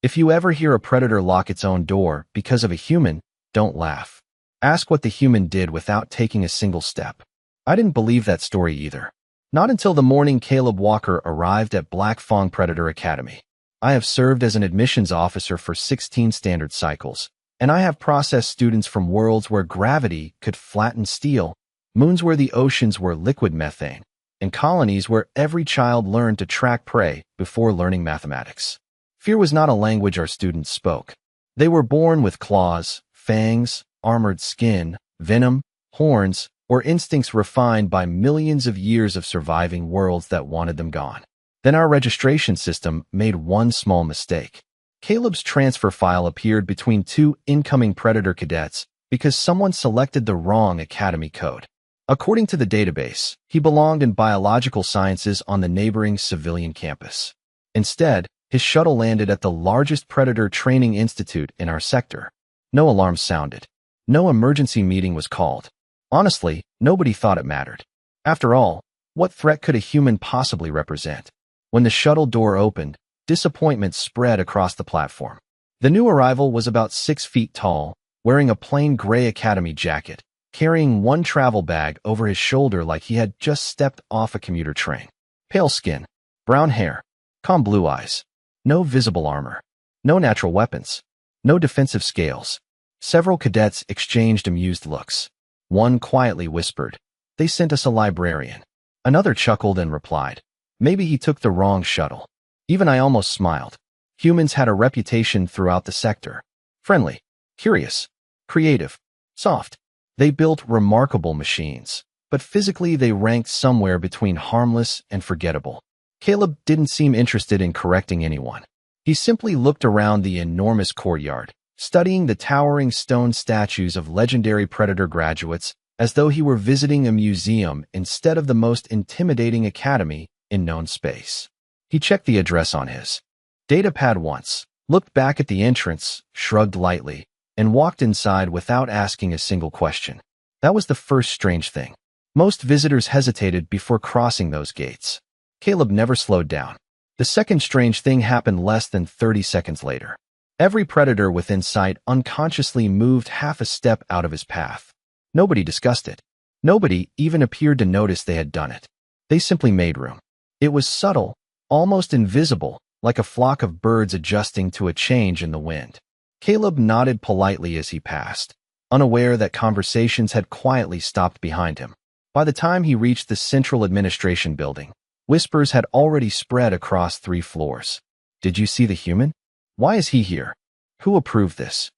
If you ever hear a predator lock its own door because of a human, don't laugh. Ask what the human did without taking a single step. I didn't believe that story either. Not until the morning Caleb Walker arrived at Black Fang Predator Academy. I have served as an admissions officer for 16 standard cycles, and I have processed students from worlds where gravity could flatten steel, moons where the oceans were liquid methane, and colonies where every child learned to track prey before learning mathematics. Fear was not a language our students spoke. They were born with claws, fangs, armored skin, venom, horns, or instincts refined by millions of years of surviving worlds that wanted them gone. Then our registration system made one small mistake. Caleb's transfer file appeared between two incoming Predator cadets because someone selected the wrong academy code. According to the database, he belonged in biological sciences on the neighboring civilian campus. Instead, his shuttle landed at the largest Predator training institute in our sector. No alarms sounded. No emergency meeting was called. Honestly, nobody thought it mattered. After all, what threat could a human possibly represent? When the shuttle door opened, disappointment spread across the platform. The new arrival was about 6 feet tall, wearing a plain gray academy jacket, carrying one travel bag over his shoulder like he had just stepped off a commuter train. Pale skin, brown hair, calm blue eyes. No visible armor. No natural weapons. No defensive scales. Several cadets exchanged amused looks. One quietly whispered, "They sent us a librarian." Another chuckled and replied, "Maybe he took the wrong shuttle." Even I almost smiled. Humans had a reputation throughout the sector. Friendly, curious, creative, soft. They built remarkable machines, but physically they ranked somewhere between harmless and forgettable. Caleb didn't seem interested in correcting anyone. He simply looked around the enormous courtyard, studying the towering stone statues of legendary Predator graduates as though he were visiting a museum instead of the most intimidating academy in known space. He checked the address on his datapad once, looked back at the entrance, shrugged lightly, and walked inside without asking a single question. That was the first strange thing. Most visitors hesitated before crossing those gates. Caleb never slowed down. The second strange thing happened less than 30 seconds later. Every Predator within sight unconsciously moved half a step out of his path. Nobody discussed it. Nobody even appeared to notice they had done it. They simply made room. It was subtle, almost invisible, like a flock of birds adjusting to a change in the wind. Caleb nodded politely as he passed, unaware that conversations had quietly stopped behind him. By the time he reached the central administration building, whispers had already spread across 3 floors. Did you see the human? Why is he here? Who approved this?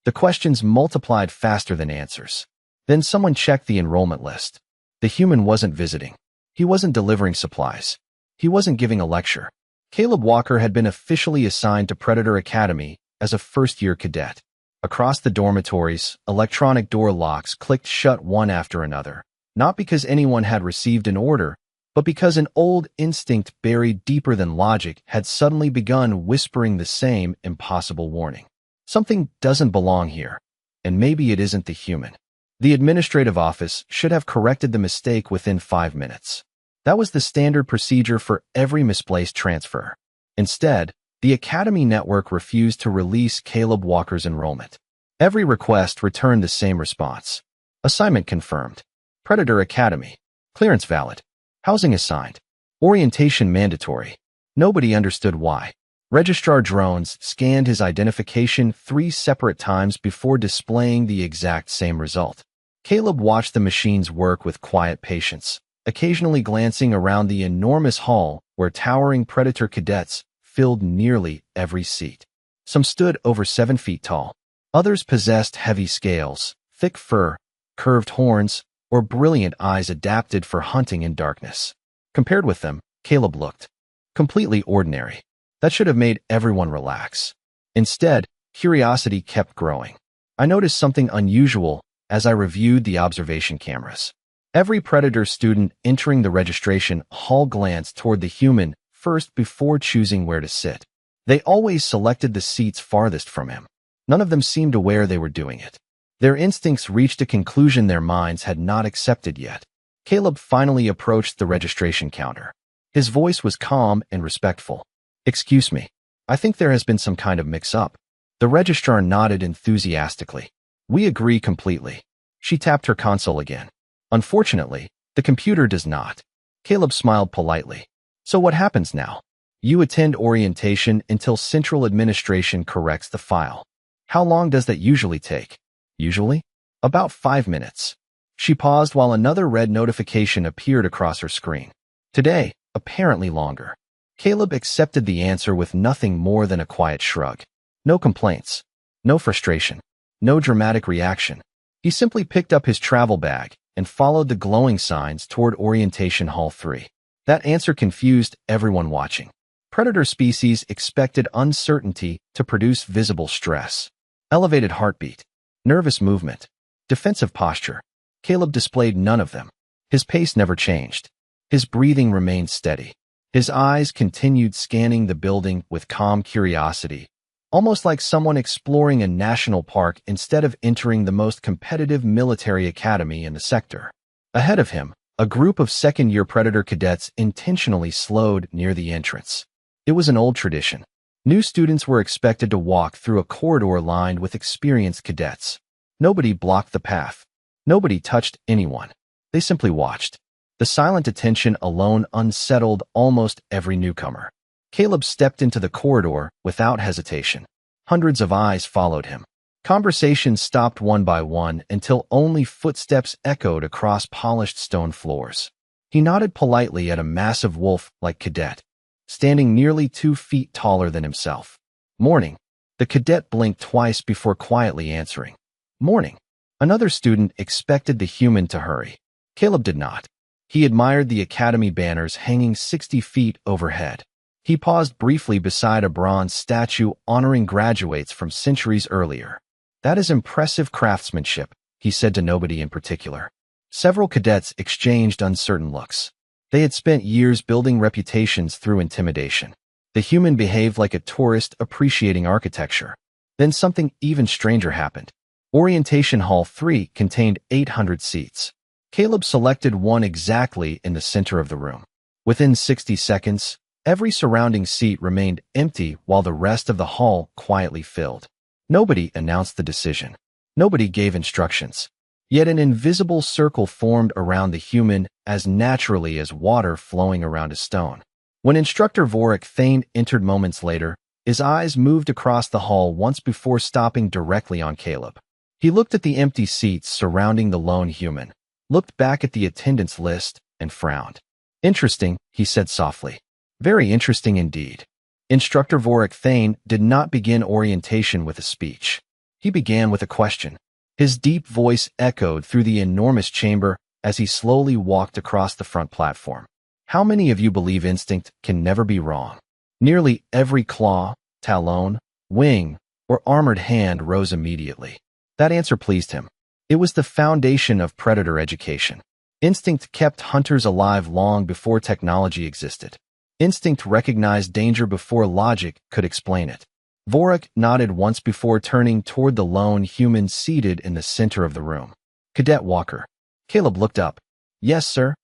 The questions multiplied faster than answers. Then someone checked the enrollment list. The human wasn't visiting. He wasn't delivering supplies. He wasn't giving a lecture. Caleb Walker had been officially assigned to Predator Academy as a first-year cadet. Across the dormitories, electronic door locks clicked shut one after another, not because anyone had received an order, but because an old instinct buried deeper than logic had suddenly begun whispering the same impossible warning. Something doesn't belong here, and maybe it isn't the human. The administrative office should have corrected the mistake within 5 minutes. That was the standard procedure for every misplaced transfer. Instead, the Academy Network refused to release Caleb Walker's enrollment. Every request returned the same response. Assignment confirmed. Predator Academy. Clearance valid. Housing assigned. Orientation mandatory. Nobody understood why. Registrar Drones scanned his identification 3 separate times before displaying the exact same result. Caleb watched the machines work with quiet patience, occasionally glancing around the enormous hall where towering Predator cadets filled nearly every seat. Some stood over 7 feet tall. Others possessed heavy scales, thick fur, curved horns, or brilliant eyes adapted for hunting in darkness. Compared with them, Caleb looked completely ordinary. That should have made everyone relax. Instead, curiosity kept growing. I noticed something unusual as I reviewed the observation cameras. Every Predator student entering the registration hall glanced toward the human first before choosing where to sit. They always selected the seats farthest from him. None of them seemed aware they were doing it. Their instincts reached a conclusion their minds had not accepted yet. Caleb finally approached the registration counter. His voice was calm and respectful. "Excuse me. I think there has been some kind of mix-up. The registrar nodded enthusiastically. We agree completely. She tapped her console again. Unfortunately, the computer does not. Caleb smiled politely. So what happens now? You attend orientation until central administration corrects the file. How long does that usually take? Usually? About 5 minutes. She paused while another red notification appeared across her screen. Today, apparently longer. Caleb accepted the answer with nothing more than a quiet shrug. No complaints. No frustration. No dramatic reaction. He simply picked up his travel bag and followed the glowing signs toward Orientation Hall 3. That answer confused everyone watching. Predator species expected uncertainty to produce visible stress. Elevated heartbeat. Nervous movement. Defensive posture. Caleb displayed none of them. His pace never changed. His breathing remained steady. His eyes continued scanning the building with calm curiosity, almost like someone exploring a national park instead of entering the most competitive military academy in the sector. Ahead of him, a group of second-year Predator cadets intentionally slowed near the entrance. It was an old tradition. New students were expected to walk through a corridor lined with experienced cadets. Nobody blocked the path. Nobody touched anyone. They simply watched. The silent attention alone unsettled almost every newcomer. Caleb stepped into the corridor without hesitation. Hundreds of eyes followed him. Conversations stopped one by one until only footsteps echoed across polished stone floors. He nodded politely at a massive wolf-like cadet, standing nearly 2 feet taller than himself. Morning. The cadet blinked twice before quietly answering. Morning. Another student expected the human to hurry. Caleb did not. He admired the academy banners hanging 60 feet overhead. He paused briefly beside a bronze statue honoring graduates from centuries earlier. That is impressive craftsmanship, he said to nobody in particular. Several cadets exchanged uncertain looks. They had spent years building reputations through intimidation. The human behaved like a tourist appreciating architecture. Then something even stranger happened. Orientation Hall 3 contained 800 seats. Caleb selected one exactly in the center of the room. Within 60 seconds, every surrounding seat remained empty while the rest of the hall quietly filled. Nobody announced the decision. Nobody gave instructions. Yet an invisible circle formed around the human as naturally as water flowing around a stone. When Instructor Vorik Thane entered moments later, his eyes moved across the hall once before stopping directly on Caleb. He looked at the empty seats surrounding the lone human, looked back at the attendance list, and frowned. Interesting, he said softly. Very interesting indeed. Instructor Vorik Thane did not begin orientation with a speech. He began with a question. His deep voice echoed through the enormous chamber as he slowly walked across the front platform. How many of you believe instinct can never be wrong? Nearly every claw, talon, wing, or armored hand rose immediately. That answer pleased him. It was the foundation of predator education. Instinct kept hunters alive long before technology existed. Instinct recognized danger before logic could explain it. Vorik nodded once before turning toward the lone human seated in the center of the room. Cadet Walker. Caleb looked up. Yes, sir.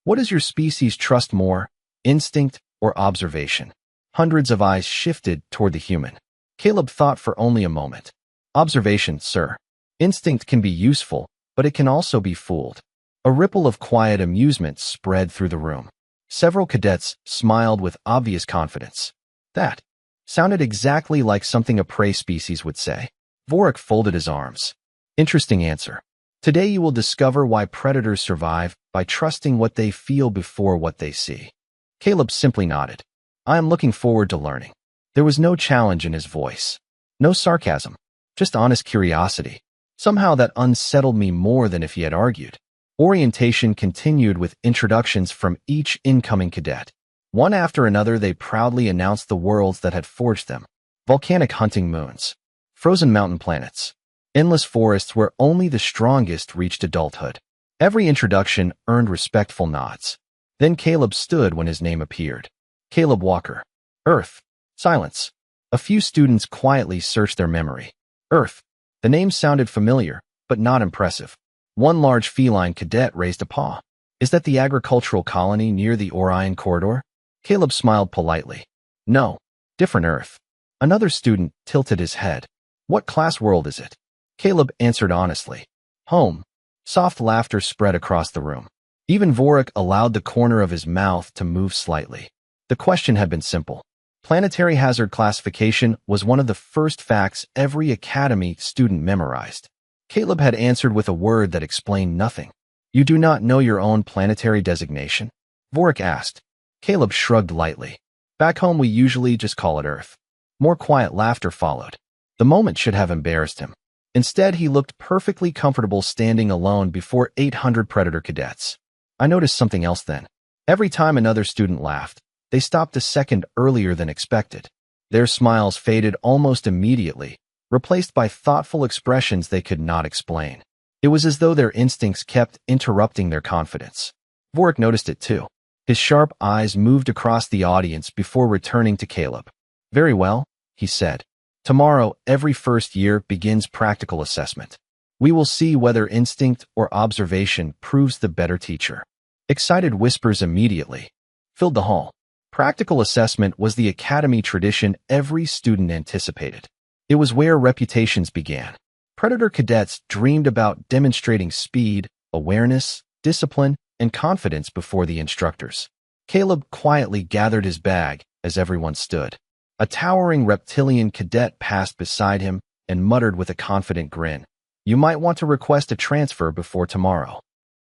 What does your species trust more, instinct or observation? Hundreds of eyes shifted toward the human. Caleb thought for only a moment. Observation, sir. Instinct can be useful, but it can also be fooled. A ripple of quiet amusement spread through the room. Several cadets smiled with obvious confidence. That sounded exactly like something a prey species would say. Vorik folded his arms. Interesting answer. Today you will discover why predators survive by trusting what they feel before what they see. Caleb simply nodded. I am looking forward to learning. There was no challenge in his voice. No sarcasm. Just honest curiosity. Somehow that unsettled me more than if he had argued. Orientation continued with introductions from each incoming cadet. One after another they proudly announced the worlds that had forged them. Volcanic hunting moons. Frozen mountain planets. Endless forests where only the strongest reached adulthood. Every introduction earned respectful nods. Then Caleb stood when his name appeared. Caleb Walker. Earth. Silence. A few students quietly searched their memory. Earth. The name sounded familiar, but not impressive. One large feline cadet raised a paw. Is that the agricultural colony near the Orion corridor? Caleb smiled politely. No. Different Earth. Another student tilted his head. What class world is it? Caleb answered honestly. Home. Soft laughter spread across the room. Even Vorik allowed the corner of his mouth to move slightly. The question had been simple. Planetary hazard classification was one of the first facts every academy student memorized. Caleb had answered with a word that explained nothing. You do not know your own planetary designation? Vorik asked. Caleb shrugged lightly. Back home we usually just call it Earth. More quiet laughter followed. The moment should have embarrassed him. Instead, he looked perfectly comfortable standing alone before 800 Predator cadets. I noticed something else then. Every time another student laughed, they stopped a second earlier than expected. Their smiles faded almost immediately, replaced by thoughtful expressions they could not explain. It was as though their instincts kept interrupting their confidence. Vorik noticed it too. His sharp eyes moved across the audience before returning to Caleb. Very well, he said. Tomorrow, every first year begins practical assessment. We will see whether instinct or observation proves the better teacher. Excited whispers immediately filled the hall. Practical assessment was the academy tradition every student anticipated. It was where reputations began. Predator cadets dreamed about demonstrating speed, awareness, discipline, and confidence before the instructors. Caleb quietly gathered his bag as everyone stood. A towering reptilian cadet passed beside him and muttered with a confident grin, You might want to request a transfer before tomorrow.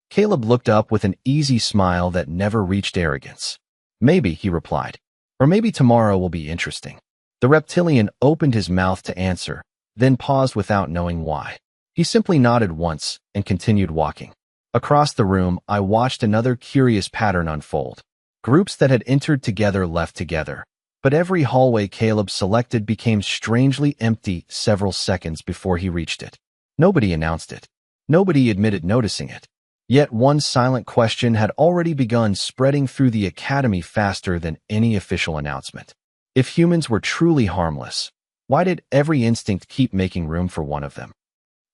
Caleb looked up with an easy smile that never reached arrogance. Maybe, he replied. Or maybe tomorrow will be interesting. The reptilian opened his mouth to answer, then paused without knowing why. He simply nodded once and continued walking. Across the room, I watched another curious pattern unfold. Groups that had entered together left together. But every hallway Caleb selected became strangely empty several seconds before he reached it. Nobody announced it. Nobody admitted noticing it. Yet one silent question had already begun spreading through the academy faster than any official announcement. If humans were truly harmless, why did every instinct keep making room for one of them?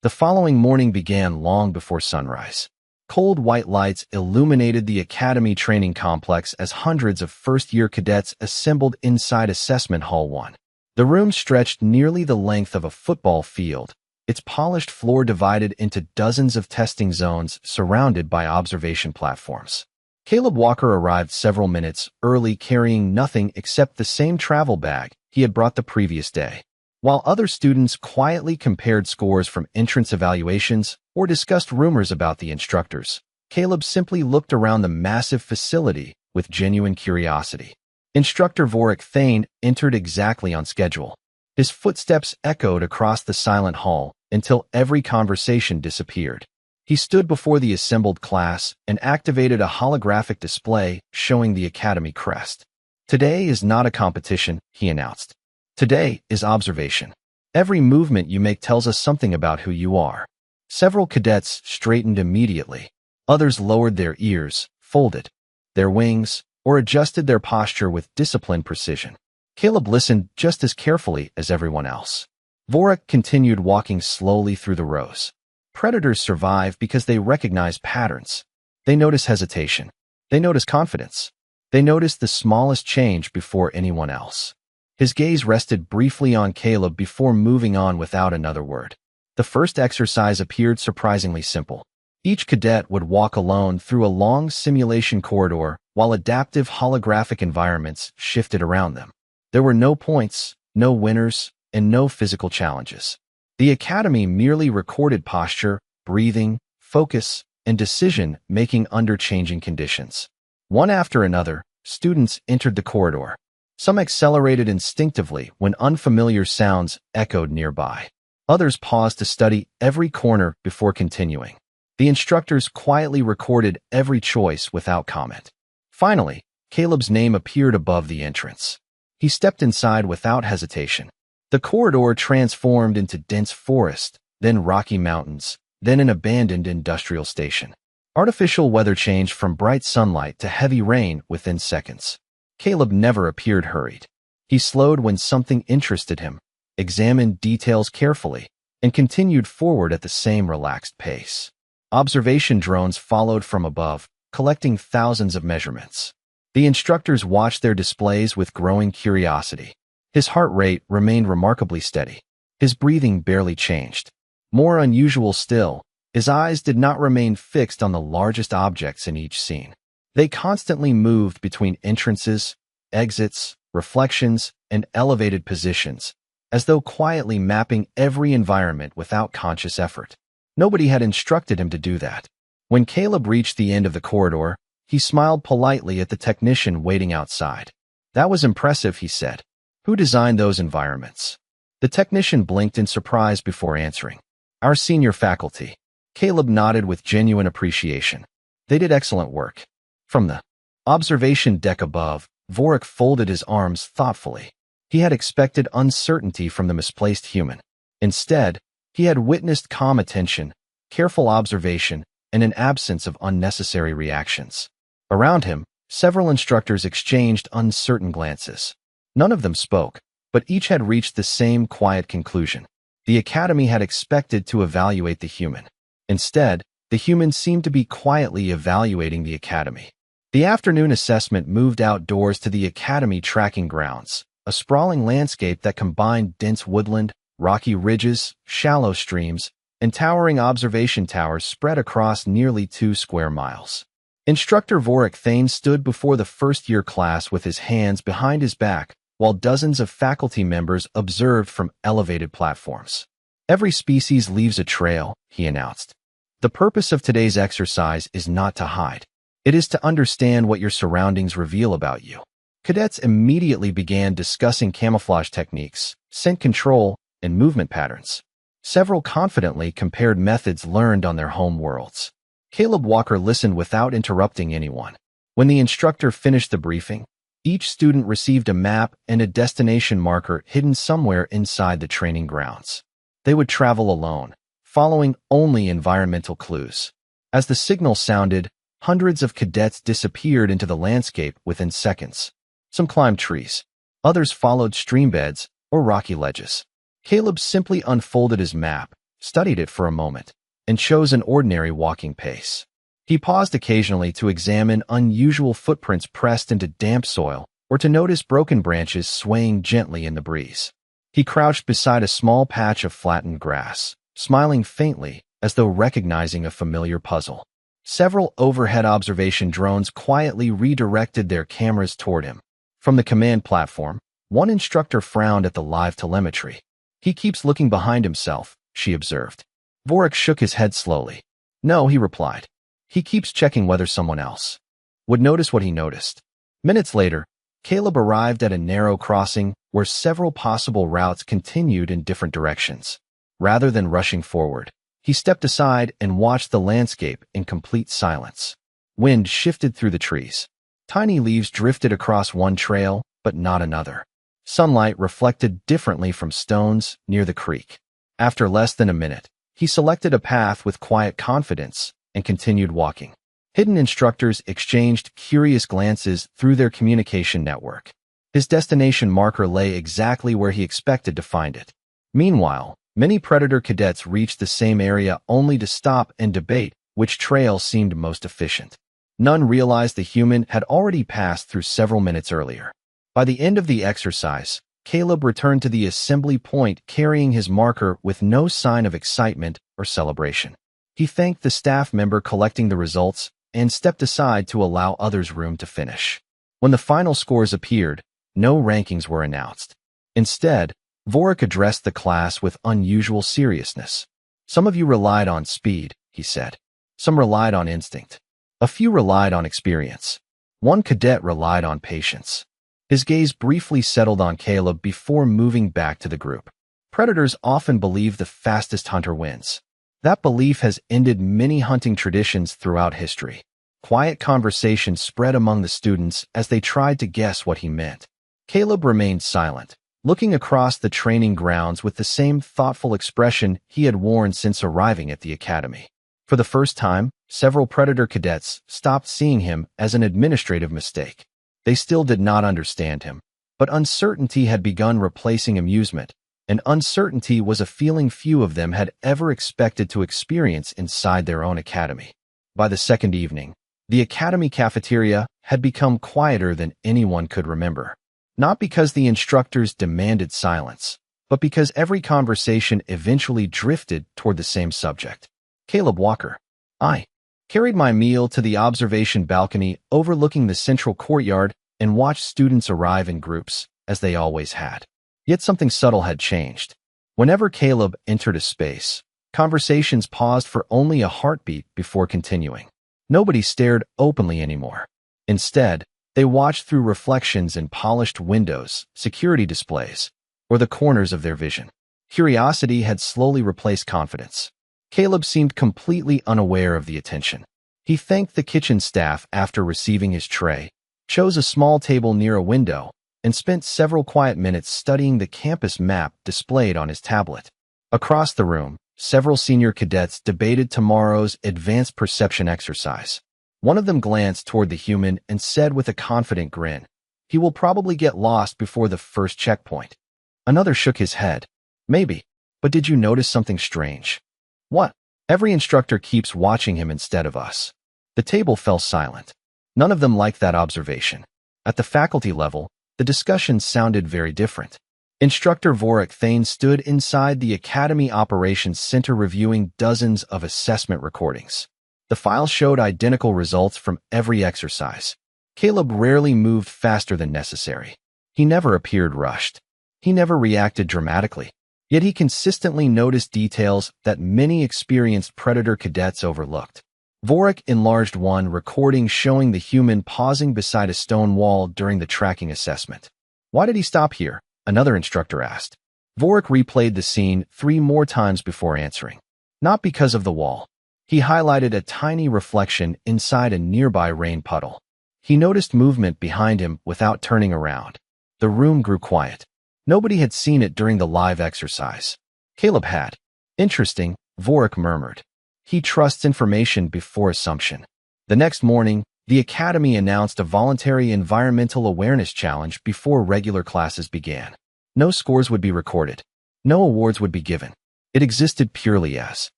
The following morning began long before sunrise. Cold white lights illuminated the academy training complex as hundreds of first-year cadets assembled inside Assessment Hall 1. The room stretched nearly the length of a football field, its polished floor divided into dozens of testing zones surrounded by observation platforms. Caleb Walker arrived several minutes early carrying nothing except the same travel bag he had brought the previous day. While other students quietly compared scores from entrance evaluations or discussed rumors about the instructors, Caleb simply looked around the massive facility with genuine curiosity. Instructor Vorik Thane entered exactly on schedule. His footsteps echoed across the silent hall until every conversation disappeared. He stood before the assembled class and activated a holographic display showing the academy crest. Today is not a competition, he announced. Today is observation. Every movement you make tells us something about who you are. Several cadets straightened immediately. Others lowered their ears, folded their wings, or adjusted their posture with disciplined precision. Caleb listened just as carefully as everyone else. Vorik continued walking slowly through the rows. Predators survive because they recognize patterns. They notice hesitation. They notice confidence. They notice the smallest change before anyone else. His gaze rested briefly on Caleb before moving on without another word. The first exercise appeared surprisingly simple. Each cadet would walk alone through a long simulation corridor while adaptive holographic environments shifted around them. There were no points, no winners, and no physical challenges. The academy merely recorded posture, breathing, focus, and decision-making under changing conditions. One after another, students entered the corridor. Some accelerated instinctively when unfamiliar sounds echoed nearby. Others paused to study every corner before continuing. The instructors quietly recorded every choice without comment. Finally, Caleb's name appeared above the entrance. He stepped inside without hesitation. The corridor transformed into dense forest, then rocky mountains, then an abandoned industrial station. Artificial weather changed from bright sunlight to heavy rain within seconds. Caleb never appeared hurried. He slowed when something interested him, examined details carefully, and continued forward at the same relaxed pace. Observation drones followed from above, collecting thousands of measurements. The instructors watched their displays with growing curiosity. His heart rate remained remarkably steady. His breathing barely changed. More unusual still, his eyes did not remain fixed on the largest objects in each scene. They constantly moved between entrances, exits, reflections, and elevated positions, as though quietly mapping every environment without conscious effort. Nobody had instructed him to do that. When Caleb reached the end of the corridor, he smiled politely at the technician waiting outside. "That was impressive," he said. "Who designed those environments?" The technician blinked in surprise before answering. "Our senior faculty." Caleb nodded with genuine appreciation. "They did excellent work." From the observation deck above, Vorik folded his arms thoughtfully. He had expected uncertainty from the misplaced human. Instead, he had witnessed calm attention, careful observation, and an absence of unnecessary reactions. Around him, several instructors exchanged uncertain glances. None of them spoke, but each had reached the same quiet conclusion. The academy had expected to evaluate the human. Instead, the human seemed to be quietly evaluating the academy. The afternoon assessment moved outdoors to the academy tracking grounds, a sprawling landscape that combined dense woodland, rocky ridges, shallow streams, and towering observation towers spread across nearly 2 square miles. Instructor Vorik Thane stood before the first-year class with his hands behind his back, while dozens of faculty members observed from elevated platforms. "Every species leaves a trail," he announced. "The purpose of today's exercise is not to hide. It is to understand what your surroundings reveal about you." Cadets immediately began discussing camouflage techniques, scent control, and movement patterns. Several confidently compared methods learned on their home worlds. Caleb Walker listened without interrupting anyone. When the instructor finished the briefing, each student received a map and a destination marker hidden somewhere inside the training grounds. They would travel alone, following only environmental clues. As the signal sounded, hundreds of cadets disappeared into the landscape within seconds. Some climbed trees. Others followed streambeds or rocky ledges. Caleb simply unfolded his map, studied it for a moment, and chose an ordinary walking pace. He paused occasionally to examine unusual footprints pressed into damp soil or to notice broken branches swaying gently in the breeze. He crouched beside a small patch of flattened grass, smiling faintly as though recognizing a familiar puzzle. Several overhead observation drones quietly redirected their cameras toward him. From the command platform, one instructor frowned at the live telemetry. "He keeps looking behind himself," she observed. Vorik shook his head slowly. "No," he replied. "He keeps checking whether someone else would notice what he noticed." Minutes later, Caleb arrived at a narrow crossing where several possible routes continued in different directions. Rather than rushing forward, he stepped aside and watched the landscape in complete silence. Wind shifted through the trees. Tiny leaves drifted across one trail, but not another. Sunlight reflected differently from stones near the creek. After less than a minute, he selected a path with quiet confidence and continued walking. Hidden instructors exchanged curious glances through their communication network. His destination marker lay exactly where he expected to find it. Meanwhile, many Predator cadets reached the same area only to stop and debate which trail seemed most efficient. None realized the human had already passed through several minutes earlier. By the end of the exercise, Caleb returned to the assembly point carrying his marker with no sign of excitement or celebration. He thanked the staff member collecting the results and stepped aside to allow others room to finish. When the final scores appeared, no rankings were announced. Instead, Vorik addressed the class with unusual seriousness. "Some of you relied on speed," he said. "Some relied on instinct. A few relied on experience. One cadet relied on patience." His gaze briefly settled on Caleb before moving back to the group. Predators often believe the fastest hunter wins. That belief has ended many hunting traditions throughout history. Quiet conversation spread among the students as they tried to guess what he meant. Caleb remained silent, looking across the training grounds with the same thoughtful expression he had worn since arriving at the academy. For the first time, several Predator cadets stopped seeing him as an administrative mistake. They still did not understand him, but uncertainty had begun replacing amusement, and uncertainty was a feeling few of them had ever expected to experience inside their own academy. By the second evening, the academy cafeteria had become quieter than anyone could remember. Not because the instructors demanded silence, but because every conversation eventually drifted toward the same subject. Caleb Walker. I carried my meal to the observation balcony overlooking the central courtyard and watched students arrive in groups, as they always had. Yet something subtle had changed. Whenever Caleb entered a space, conversations paused for only a heartbeat before continuing. Nobody stared openly anymore. Instead, they watched through reflections in polished windows, security displays, or the corners of their vision. Curiosity had slowly replaced confidence. Caleb seemed completely unaware of the attention. He thanked the kitchen staff after receiving his tray, chose a small table near a window, and spent several quiet minutes studying the campus map displayed on his tablet. Across the room, several senior cadets debated tomorrow's advanced perception exercise. One of them glanced toward the human and said with a confident grin, "He will probably get lost before the first checkpoint." Another shook his head. "Maybe, but did you notice something strange?" "What?" "Every instructor keeps watching him instead of us." The table fell silent. None of them liked that observation. At the faculty level, the discussion sounded very different. Instructor Vorik Thane stood inside the Academy Operations Center reviewing dozens of assessment recordings. The files showed identical results from every exercise. Caleb rarely moved faster than necessary. He never appeared rushed. He never reacted dramatically. Yet he consistently noticed details that many experienced Predator cadets overlooked. Vorik enlarged one recording showing the human pausing beside a stone wall during the tracking assessment. "Why did he stop here?" another instructor asked. Vorik replayed the scene 3 more times before answering. "Not because of the wall." He highlighted a tiny reflection inside a nearby rain puddle. He noticed movement behind him without turning around. The room grew quiet. Nobody had seen it during the live exercise. Caleb had. "Interesting," Vorik murmured. He trusts information before assumption. The next morning, the Academy announced a voluntary environmental awareness challenge before regular classes began. No scores would be recorded. No awards would be given. It existed purely as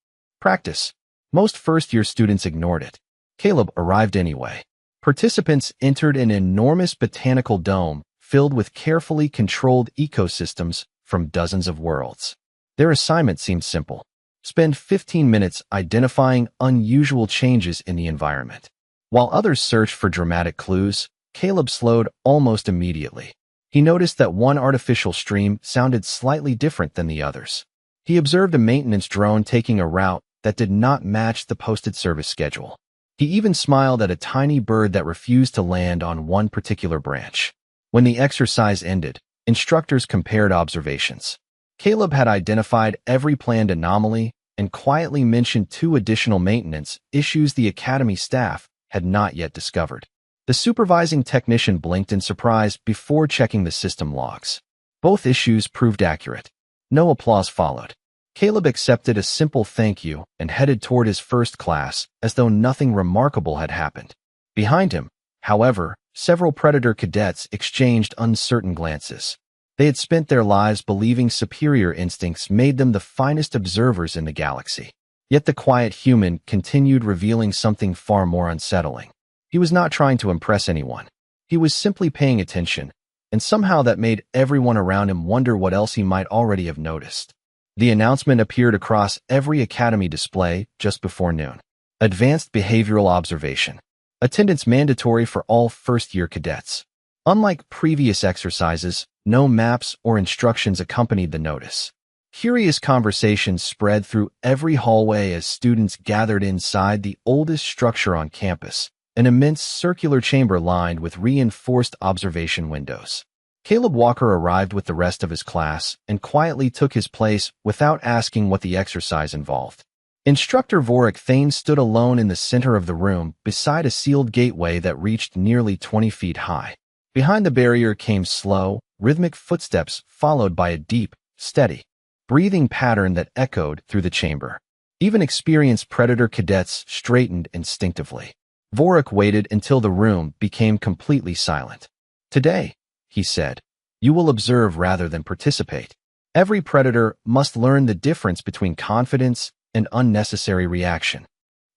practice. Most first-year students ignored it. Caleb arrived anyway. Participants entered an enormous botanical dome filled with carefully controlled ecosystems from dozens of worlds. Their assignment seemed simple. Spend 15 minutes identifying unusual changes in the environment. While others searched for dramatic clues, Caleb slowed almost immediately. He noticed that one artificial stream sounded slightly different than the others. He observed a maintenance drone taking a route that did not match the posted service schedule. He even smiled at a tiny bird that refused to land on one particular branch. When the exercise ended, instructors compared observations. Caleb had identified every planned anomaly and quietly mentioned 2 additional maintenance issues the Academy staff had not yet discovered. The supervising technician blinked in surprise before checking the system logs. Both issues proved accurate. No applause followed. Caleb accepted a simple thank you and headed toward his first class as though nothing remarkable had happened. Behind him, however, several Predator cadets exchanged uncertain glances. They had spent their lives believing superior instincts made them the finest observers in the galaxy. Yet the quiet human continued revealing something far more unsettling. He was not trying to impress anyone. He was simply paying attention, and somehow that made everyone around him wonder what else he might already have noticed. The announcement appeared across every Academy display just before noon. Advanced Behavioral Observation. Attendance mandatory for all first-year cadets. Unlike previous exercises, no maps or instructions accompanied the notice. Curious conversations spread through every hallway as students gathered inside the oldest structure on campus, an immense circular chamber lined with reinforced observation windows. Caleb Walker arrived with the rest of his class and quietly took his place without asking what the exercise involved. Instructor Vorik Thane stood alone in the center of the room beside a sealed gateway that reached nearly 20 feet high. Behind the barrier came slow, rhythmic footsteps followed by a deep, steady, breathing pattern that echoed through the chamber. Even experienced Predator cadets straightened instinctively. Vorik waited until the room became completely silent. "Today," he said, "you will observe rather than participate. Every Predator must learn the difference between confidence and unnecessary reaction."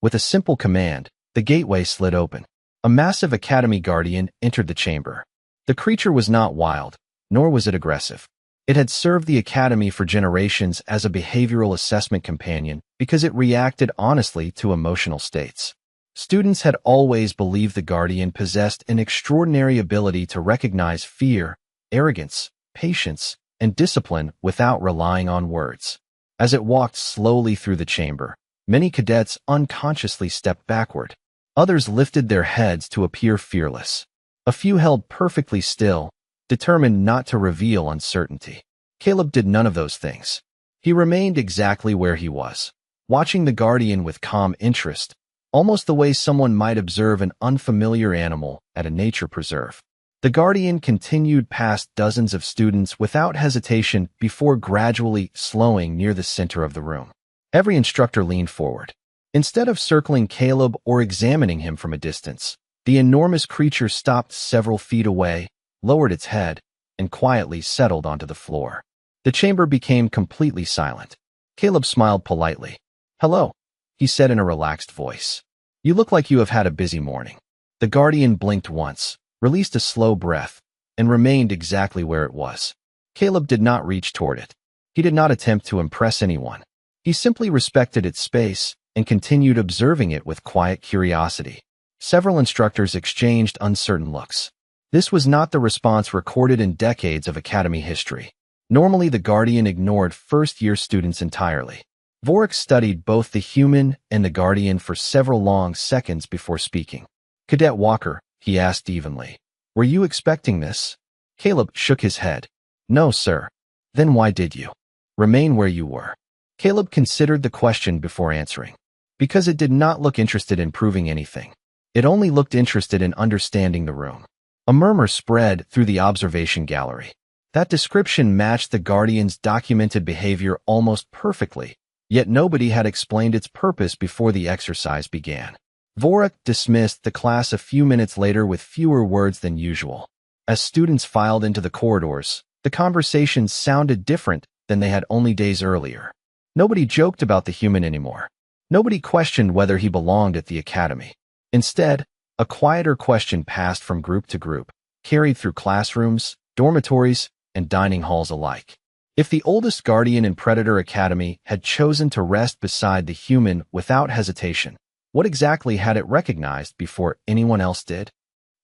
With a simple command, the gateway slid open. A massive Academy Guardian entered the chamber. The creature was not wild, nor was it aggressive. It had served the Academy for generations as a behavioral assessment companion because it reacted honestly to emotional states. Students had always believed the Guardian possessed an extraordinary ability to recognize fear, arrogance, patience, and discipline without relying on words. As it walked slowly through the chamber, many cadets unconsciously stepped backward. Others lifted their heads to appear fearless. A few held perfectly still, determined not to reveal uncertainty. Caleb did none of those things. He remained exactly where he was, watching the Guardian with calm interest, almost the way someone might observe an unfamiliar animal at a nature preserve. The Guardian continued past dozens of students without hesitation before gradually slowing near the center of the room. Every instructor leaned forward. Instead of circling Caleb or examining him from a distance, the enormous creature stopped several feet away, lowered its head, and quietly settled onto the floor. The chamber became completely silent. Caleb smiled politely. "Hello," he said in a relaxed voice. "You look like you have had a busy morning." The Guardian blinked once, released a slow breath, and remained exactly where it was. Caleb did not reach toward it. He did not attempt to impress anyone. He simply respected its space and continued observing it with quiet curiosity. Several instructors exchanged uncertain looks. This was not the response recorded in decades of Academy history. Normally, the Guardian ignored first-year students entirely. Vorik studied both the human and the Guardian for several long seconds before speaking. "Cadet Walker," he asked evenly, "were you expecting this?" Caleb shook his head. "No, sir." "Then why did you remain where you were?" Caleb considered the question before answering. Because it did not look interested in proving anything. It only looked interested in understanding the room. A murmur spread through the observation gallery. That description matched the Guardian's documented behavior almost perfectly, yet nobody had explained its purpose before the exercise began. Vorik dismissed the class a few minutes later with fewer words than usual. As students filed into the corridors, the conversation sounded different than they had only days earlier. Nobody joked about the human anymore. Nobody questioned whether he belonged at the Academy. Instead, a quieter question passed from group to group, carried through classrooms, dormitories, and dining halls alike. If the oldest Guardian in Predator Academy had chosen to rest beside the human without hesitation, what exactly had it recognized before anyone else did?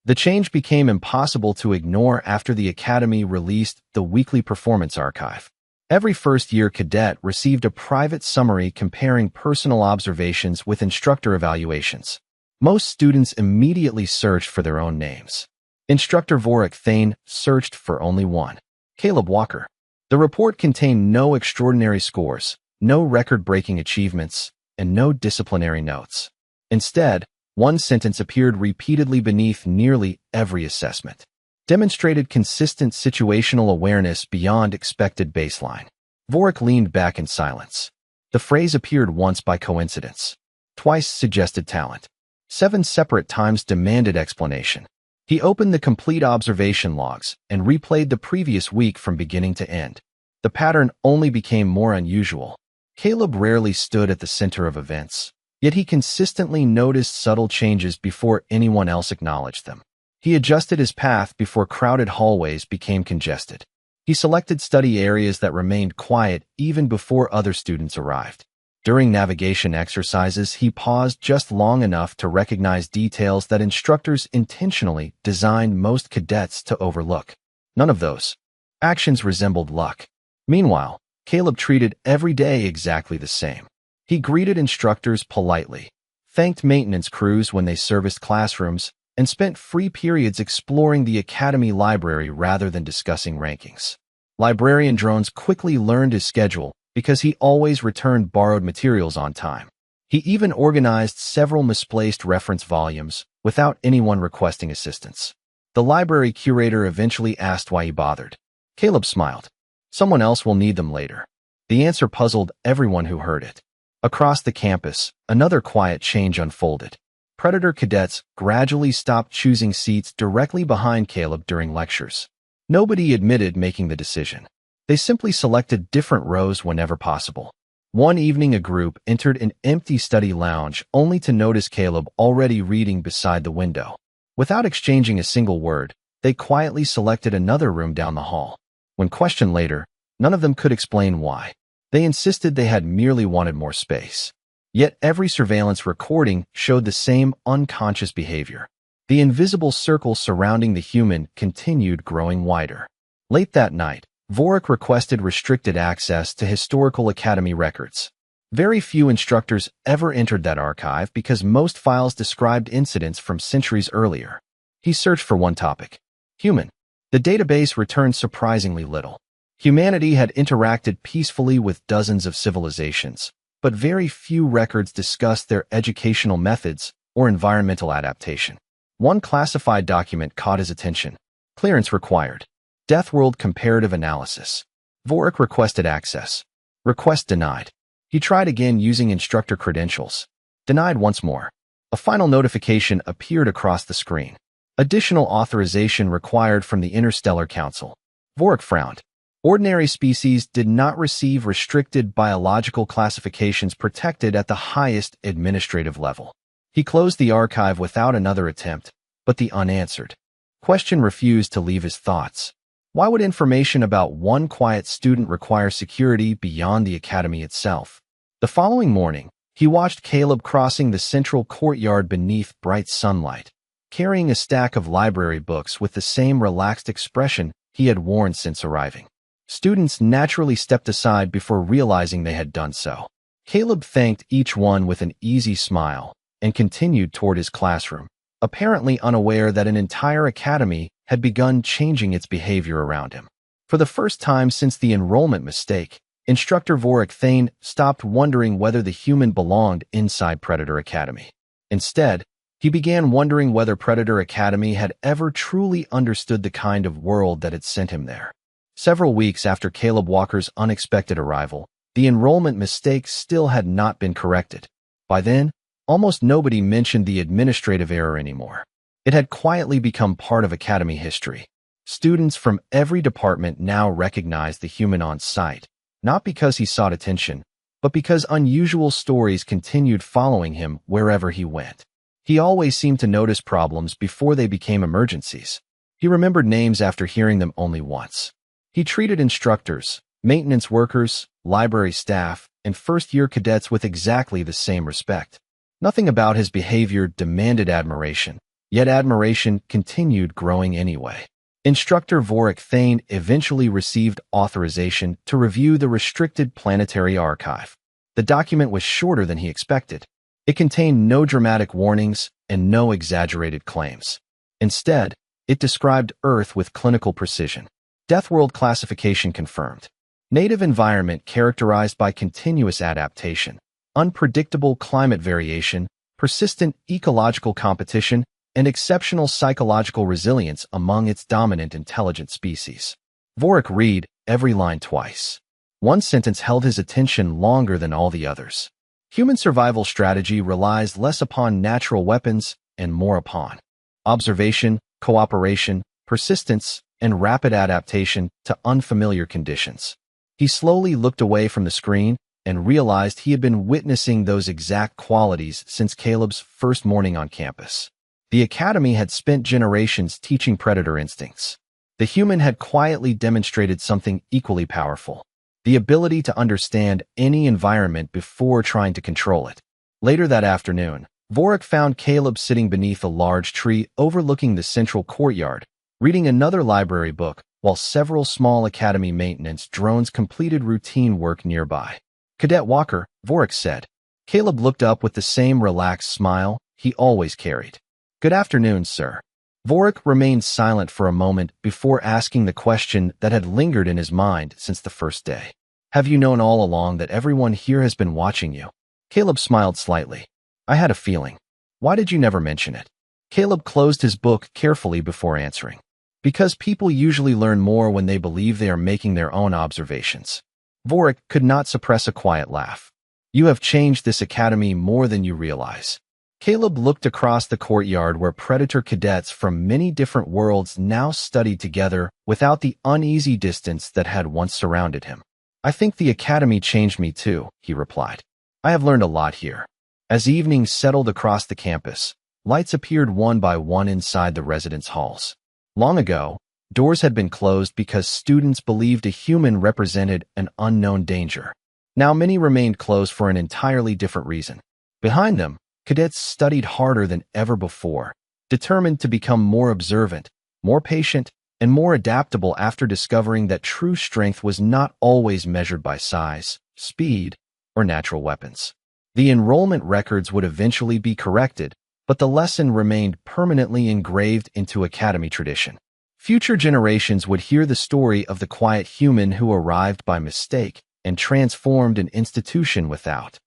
The change became impossible to ignore after the Academy released the weekly performance archive. Every first-year cadet received a private summary comparing personal observations with instructor evaluations. Most students immediately searched for their own names. Instructor Vorik Thane searched for only one: Caleb Walker. The report contained no extraordinary scores, no record-breaking achievements, and no disciplinary notes. Instead, one sentence appeared repeatedly beneath nearly every assessment. Demonstrated consistent situational awareness beyond expected baseline. Vorik leaned back in silence. The phrase appeared once by coincidence. Twice suggested talent. 7 separate times demanded explanation. He opened the complete observation logs and replayed the previous week from beginning to end. The pattern only became more unusual. Caleb rarely stood at the center of events, yet he consistently noticed subtle changes before anyone else acknowledged them. He adjusted his path before crowded hallways became congested. He selected study areas that remained quiet even before other students arrived. During navigation exercises, he paused just long enough to recognize details that instructors intentionally designed most cadets to overlook. None of those actions resembled luck. Meanwhile, Caleb treated every day exactly the same. He greeted instructors politely, thanked maintenance crews when they serviced classrooms, and spent free periods exploring the Academy library rather than discussing rankings. Librarian Drones quickly learned his schedule because he always returned borrowed materials on time. He even organized several misplaced reference volumes without anyone requesting assistance. The library curator eventually asked why he bothered. Caleb smiled. "Someone else will need them later." The answer puzzled everyone who heard it. Across the campus, another quiet change unfolded. Predator cadets gradually stopped choosing seats directly behind Caleb during lectures. Nobody admitted making the decision. They simply selected different rows whenever possible. One evening, a group entered an empty study lounge only to notice Caleb already reading beside the window. Without exchanging a single word, They quietly selected another room down the hall. When questioned later, none of them could explain why. They insisted they had merely wanted more space. Yet every surveillance recording showed the same unconscious behavior. The invisible circle surrounding the human continued growing wider. Late that night, Vorik requested restricted access to Historical Academy records. Very few instructors ever entered that archive because most files described incidents from centuries earlier. He searched for one topic: human. The database returned surprisingly little. Humanity had interacted peacefully with dozens of civilizations, but very few records discussed their educational methods or environmental adaptation. One classified document caught his attention. Clearance required. Deathworld Comparative Analysis. Vorik requested access. Request denied. He tried again using instructor credentials. Denied once more. A final notification appeared across the screen. Additional authorization required from the Interstellar Council. Vorik frowned. Ordinary species did not receive restricted biological classifications protected at the highest administrative level. He closed the archive without another attempt, but the unanswered question refused to leave his thoughts. Why would information about one quiet student require security beyond the academy itself? The following morning, he watched Caleb crossing the central courtyard beneath bright sunlight, carrying a stack of library books with the same relaxed expression he had worn since arriving. Students naturally stepped aside before realizing they had done so. Caleb thanked each one with an easy smile and continued toward his classroom, apparently unaware that an entire academy had begun changing its behavior around him. For the first time since the enrollment mistake, Instructor Vorik Thane stopped wondering whether the human belonged inside Predator Academy. Instead, he began wondering whether Predator Academy had ever truly understood the kind of world that had sent him there. Several weeks after Caleb Walker's unexpected arrival, the enrollment mistake still had not been corrected. By then, almost nobody mentioned the administrative error anymore. It had quietly become part of academy history. Students from every department now recognized the human on site, not because he sought attention, but because unusual stories continued following him wherever he went. He always seemed to notice problems before they became emergencies. He remembered names after hearing them only once. He treated instructors, maintenance workers, library staff, and first-year cadets with exactly the same respect. Nothing about his behavior demanded admiration, yet admiration continued growing anyway. Instructor Vorik Thane eventually received authorization to review the restricted planetary archive. The document was shorter than he expected. It contained no dramatic warnings and no exaggerated claims. Instead, it described Earth with clinical precision. Deathworld classification confirmed. Native environment characterized by continuous adaptation, unpredictable climate variation, persistent ecological competition, and exceptional psychological resilience among its dominant intelligent species. Vorik read every line twice. One sentence held his attention longer than all the others. Human survival strategy relies less upon natural weapons and more upon observation, cooperation, persistence, and rapid adaptation to unfamiliar conditions. He slowly looked away from the screen and realized he had been witnessing those exact qualities since Caleb's first morning on campus. The academy had spent generations teaching predator instincts. The human had quietly demonstrated something equally powerful: the ability to understand any environment before trying to control it. Later that afternoon, Vorik found Caleb sitting beneath a large tree overlooking the central courtyard, reading another library book while several small academy maintenance drones completed routine work nearby. "Cadet Walker," Vorik said. Caleb looked up with the same relaxed smile he always carried. "Good afternoon, sir." Vorik remained silent for a moment before asking the question that had lingered in his mind since the first day. "Have you known all along that everyone here has been watching you?" Caleb smiled slightly. "I had a feeling. Why did you never mention it?" Caleb closed his book carefully before answering. "Because people usually learn more when they believe they are making their own observations." Vorik could not suppress a quiet laugh. "You have changed this academy more than you realize." Caleb looked across the courtyard where Predator cadets from many different worlds now studied together without the uneasy distance that had once surrounded him. "I think the academy changed me too," he replied. "I have learned a lot here." As evening settled across the campus, lights appeared one by one inside the residence halls. Long ago, doors had been closed because students believed a human represented an unknown danger. Now many remained closed for an entirely different reason. Behind them, cadets studied harder than ever before, determined to become more observant, more patient, and more adaptable after discovering that true strength was not always measured by size, speed, or natural weapons. The enrollment records would eventually be corrected, but the lesson remained permanently engraved into academy tradition. Future generations would hear the story of the quiet human who arrived by mistake and transformed an institution without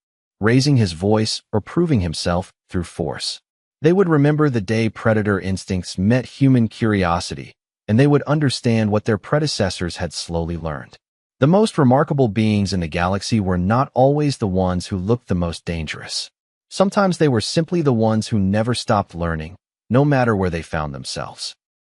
raising his voice or proving himself through force. They would remember the day predator instincts met human curiosity, and they would understand what their predecessors had slowly learned. The most remarkable beings in the galaxy were not always the ones who looked the most dangerous. Sometimes they were simply the ones who never stopped learning, no matter where they found themselves.